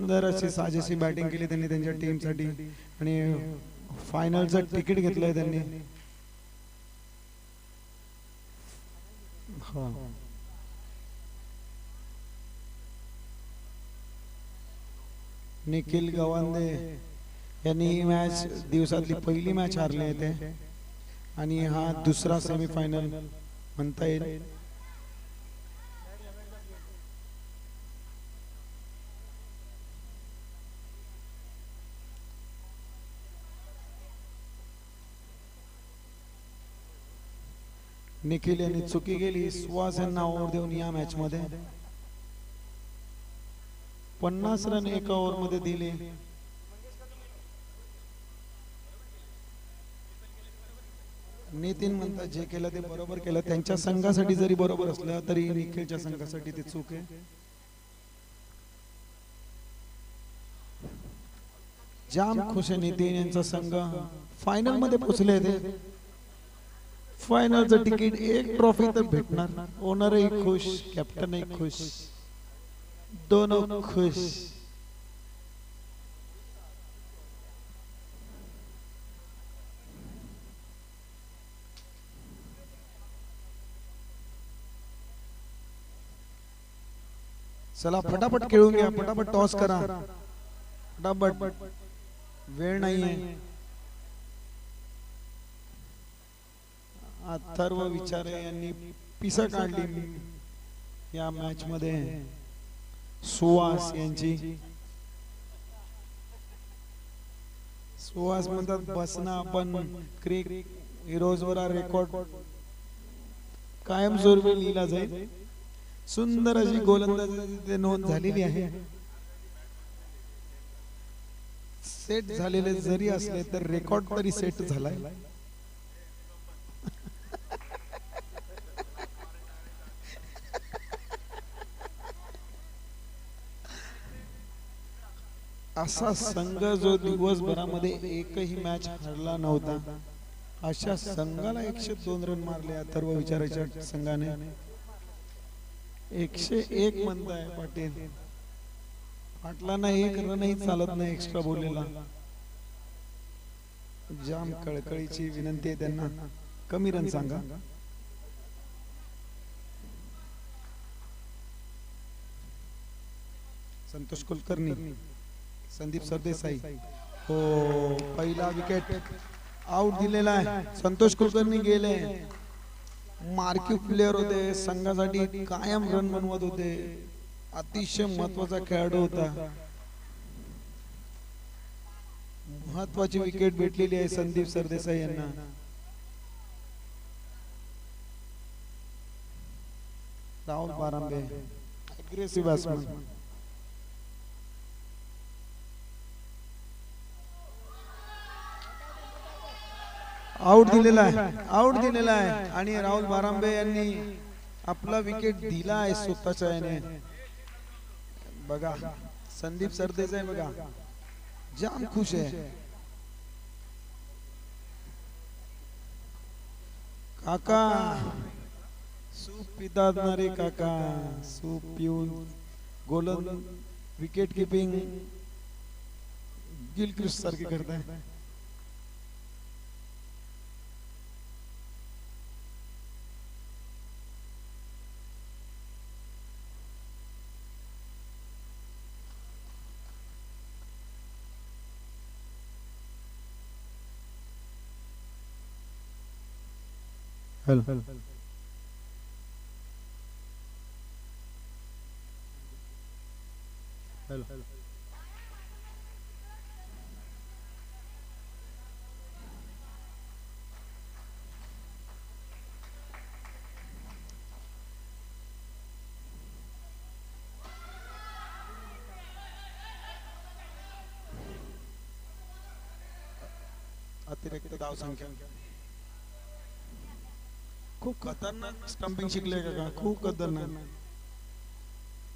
सुंदर अशी साजेशी बॅटिंग केली त्यांनी त्यांच्या टीमसाठी आणि फायनलचं तिकीट घेतलंय त्यांनी. हा निखिल गवांदे यांनी ही मॅच दिवसातली पहिली मॅच हारली आहे ते आणि हा दुसरा सेमीफायनल म्हणता येईल. निखिल यांनी चुकी केली. सुहास यांना ओव्हर देऊन या मॅच मध्ये 50 रन एका ओव्हर मध्ये दिले. नितीन म्हणतात जे केलं ते बरोबर केलं. त्यांच्या संघासाठी जरी बरोबर असलं तरी निखिलच्या संघासाठी ते चूक आहे. जाम खुश आहे नितीन यांचा संघ. फायनल मध्ये पोहोचले ते. फायनलचं तिकीट, एक ट्रॉफी तर भेटणार. ओनरही खुश, कॅप्टनही खुश, दोनों खुश. चला फटाफट खेळून घ्या, फटाफट टॉस करा, फटाफट, वेळ नाहीये. अथर्व विचारे यांनी पिसा काढली या मॅच मध्ये. सुहास यांची. सुहास म्हणतात बसना आपण क्रिक हिरोज वर रेकॉर्ड कायम स्वरूपी लिहिला जाईल. सुंदर अशी गोलंदाजी नोंद झालेली आहे. सेट झालेले जरी असले तर रेकॉर्ड तरी सेट झालाय. असा संघ जो दिवसभरामध्ये एकही मॅच हरला नव्हता, अशा संघाला 102 रन मारले अथर्व विचाराच्या संघाने. 101 म्हणताय पाटील. पाटलांना एक रनही चालत नाही एक्स्ट्रा बोललेला. जाम कळकळीची विनंती आहे त्यांना, कमी रन सांगा. संतोष कुलकर्णी, संदीप सरदेसाई. हो, पहिला विकेट आउट दिलेला आहे. संतोष कुलकर्णी गेले. मार्किंग प्लेयर होते, संघासाठी कायम रन बनवत होते, अतिशय महत्वाचा खेळाडू होता. महत्वाची विकेट भेटलेली आहे संदीप सरदेसाई यांना. Rahul Barambe aggressive batsman. Out दिलेला आहे, आउट दिलेला आहे आणि राहुल बारांबे यांनी आपला विकेट दिला आहे स्वतःच्या याने. बघा संदीप सरदेसाई बघा जाम खुश आहे. काका सूप पितात ना रे काका, सूप पिऊन गोलन विकेट किपिंग गिलक्रिस्ट सारखी करताय. हेलो हेलो अतिरिक्त धाव संख्या. खूप खतरनाक स्टंपिंग शिकले का, खूप खतरनाक.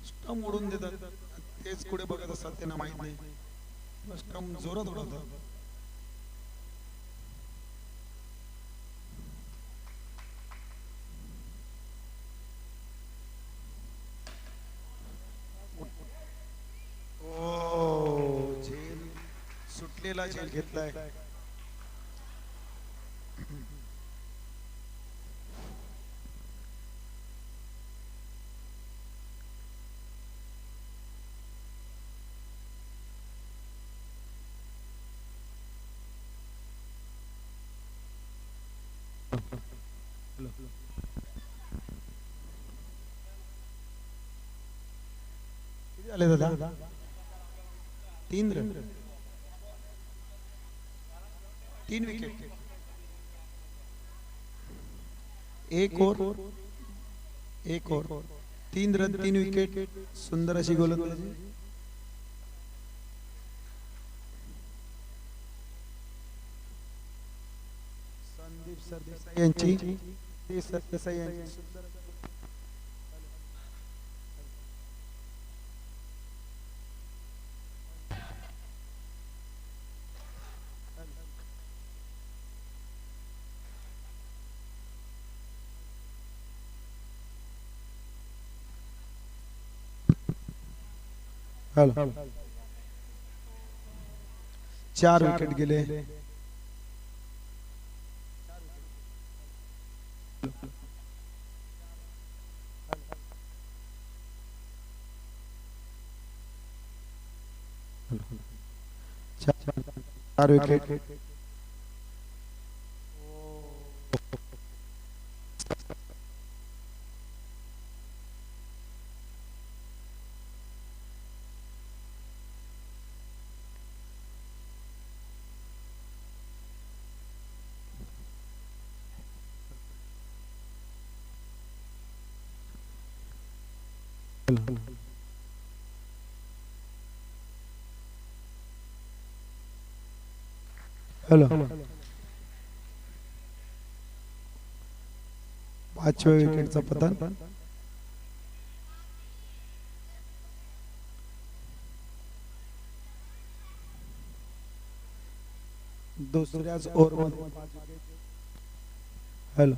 स्टंप उडून देतात, तेच कुठे बघत असतात त्यांना माहित नाही. स्टंप जोरात उडवतात. ओ केला झेल घेतलाय. किती झाले दादा? 3 run, 3 wicket, 1 over 3 run 3 wicket. सुंदर अशी गोलंदाजी. संदीप सरदेसाई यांची सरदेसाई यांची सुंदर. हॅलो, 4 विकेट गेले. चार विकेट. हॅलो, 5व्या विकेटचा पतन. दुसऱ्याच ओव्हर मध्ये. हॅलो,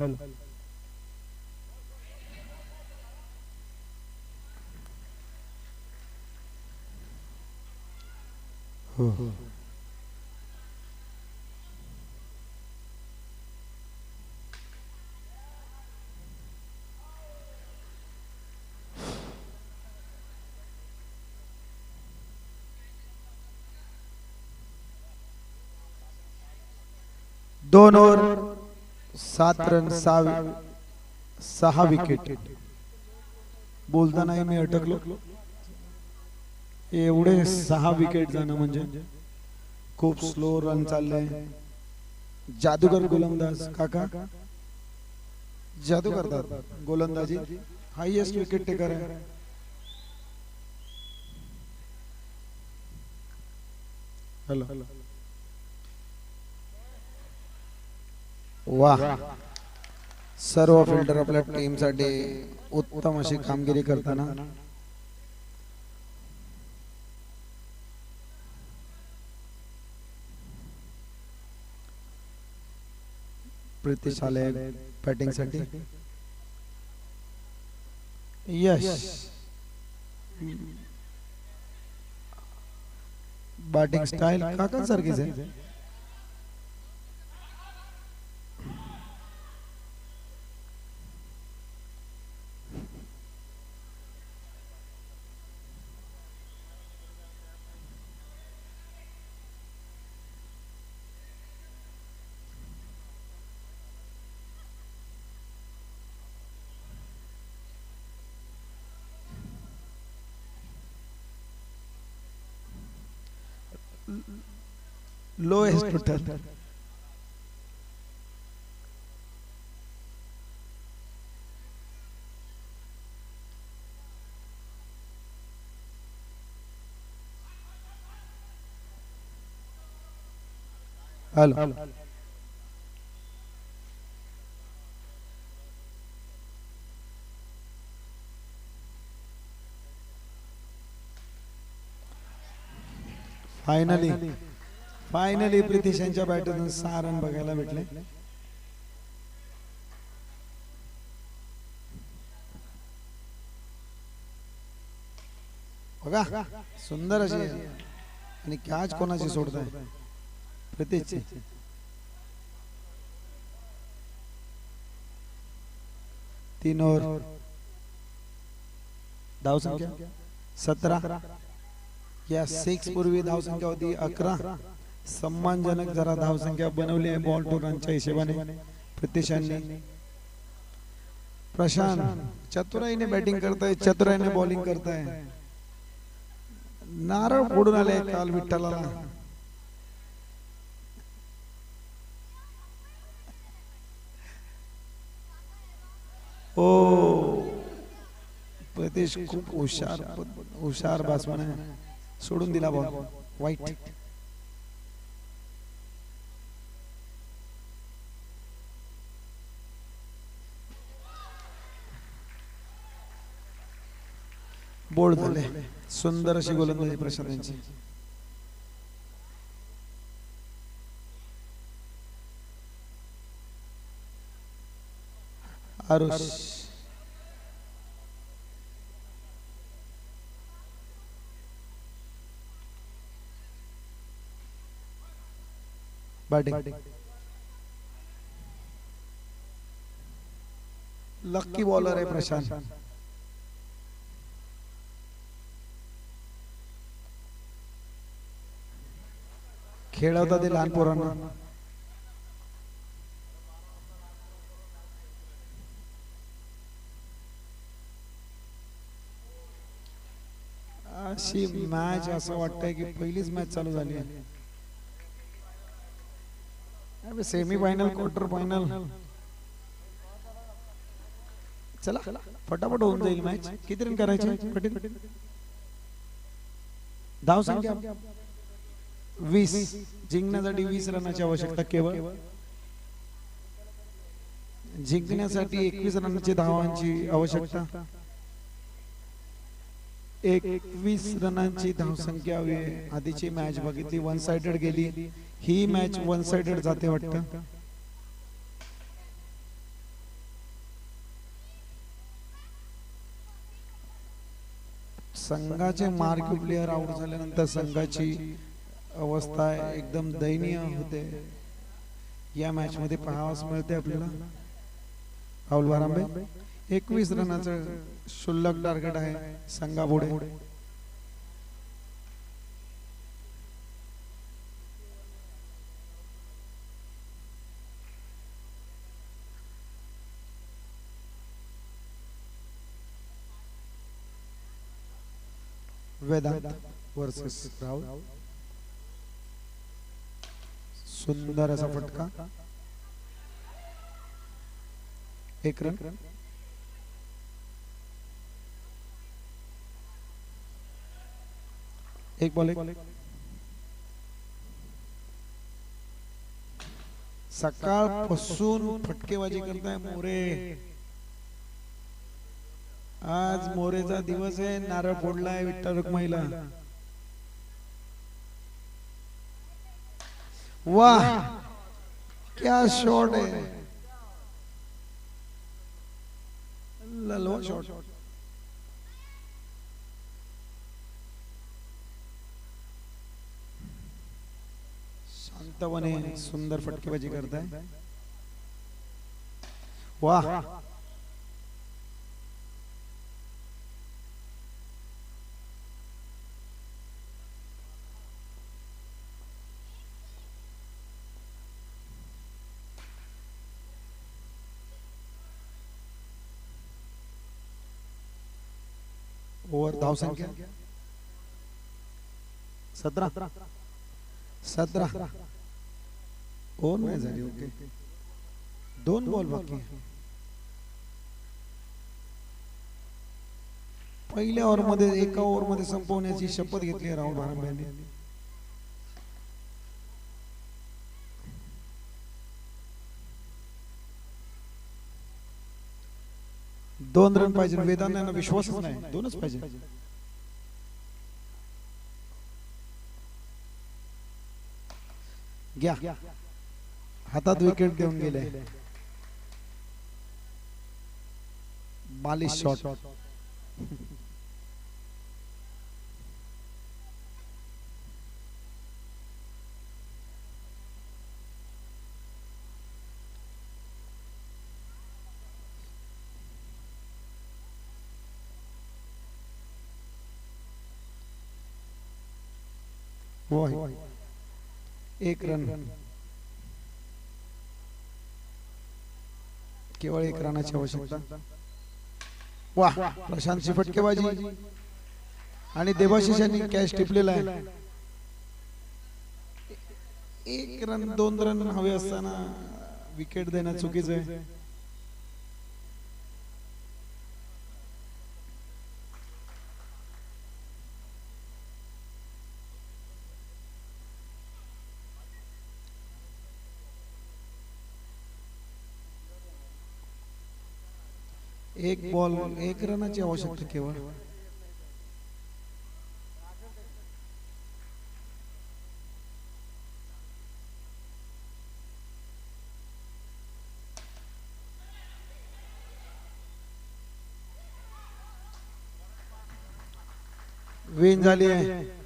हो हो, दोन ओव्हर 7 रन 6 विकेट. बोलताना मी अटकलो. एवढे 6 विकेट जाणं म्हणजे खूप स्लो रन चालले. जादूगर गोलंदाज काका, जादू करतात गोलंदाजी. हायेस्ट विकेट टेकर आहे. हॅलो, वाह, सर्व फिल्डर आपल्या टीम साठी उत्तम अशी कामगिरी करताना. प्रीतिश आले बॅटिंग साठी. यश बॅटिंग स्टाईल काका सारखीच आहे. Lowest total. Hello, finally Pritish यांच्या बॅटमधून 6 रन बघायला भेटले. बघा सुंदर अशी. आणि कॅच कोणाची सोडताय. प्रतीच 3 ओव्हर धावसंख्या 17 या 6 पूर्वी धावसंख्या होती 11 सम्मानजनक जरा धावसंख्या बनवली आहे बॉल टू रनच्या हिशोबाने प्रतीशांनी प्रशांत चतुराईने बॅटिंग करताय चतुराईने बॉलिंग करताय नारळ फोडून आले काल विठ्ठलाला ओ प्रदेश खूप हुशार बॅट्समन आहे सोडून दिला बॉल वाईट बोल्ड झाले सुंदर अशी गोलंदाजी प्रशांत यांची आरुष बैटिंग लक्की बॉलर आहे प्रशांत खेळवता ते लहान पोरांना अशी मॅच असं वाटतंय की पहिलीच मॅच चालू झाली आहे सेमी फायनल क्वार्टर फायनल चला फटाफट होऊन जाईल मॅच किती रन करायचे धाव संख्या 20 जिंकण्यासाठी 20 रनाची आवश्यकता केवळ जिंकण्यासाठी 21 रनाची धावांची आवश्यकता 21 रनांची धावसंख्या हवी आधीची मॅच बघितली वन साइडेड गेली ही मॅच वन साइडेड जाते वाटतं संघाचे मार्क प्लेयर आउट झाल्यानंतर संघाची अवस्था एकदम दयनीय होते या मॅच मध्ये पाहावयास मिळते आपल्याला राहुल बारांबे 21 रनाचं शुल्लक टार्गेट आहे संघापुढे वेदांत वर्सेस राहुल सुंदर असा फटका एक रन एक बॉल सकाळपासून फटकेबाजी करताय मोरे आज मोरेचा दिवस आहे नारळ फोडलाय विठ्ठल रुक्माईला वाह क्या शॉट है ललवा शॉट शांतपणे सुंदर फटकेबाजी करताय वाह ओव्हर धाव संख्या 17 ओव्हर नाही झाली ओके 2 बॉल बाकी पहिल्या ओव्हर मध्ये एका ओव्हर मध्ये संपवण्याची शपथ घेतली राहुल बारांबे यांनी 2 रन पाहिजे वेदांत यांना विश्वासच नाही 2च पाहिजे घ्या हातात विकेट देऊन गेले 42 शॉट हो आहे. एक रन, केवळ एक रनाची आवश्यकता. वाह, प्रशांतची फटकेबाजी आणि देवाशिष यांनी कॅच टिपलेला आहे. एक रन 2 रन हवे असताना विकेट देणं चुकीचं आहे. एक बॉल, एक रनाची आवश्यकता केवळ. विन झाली आहे.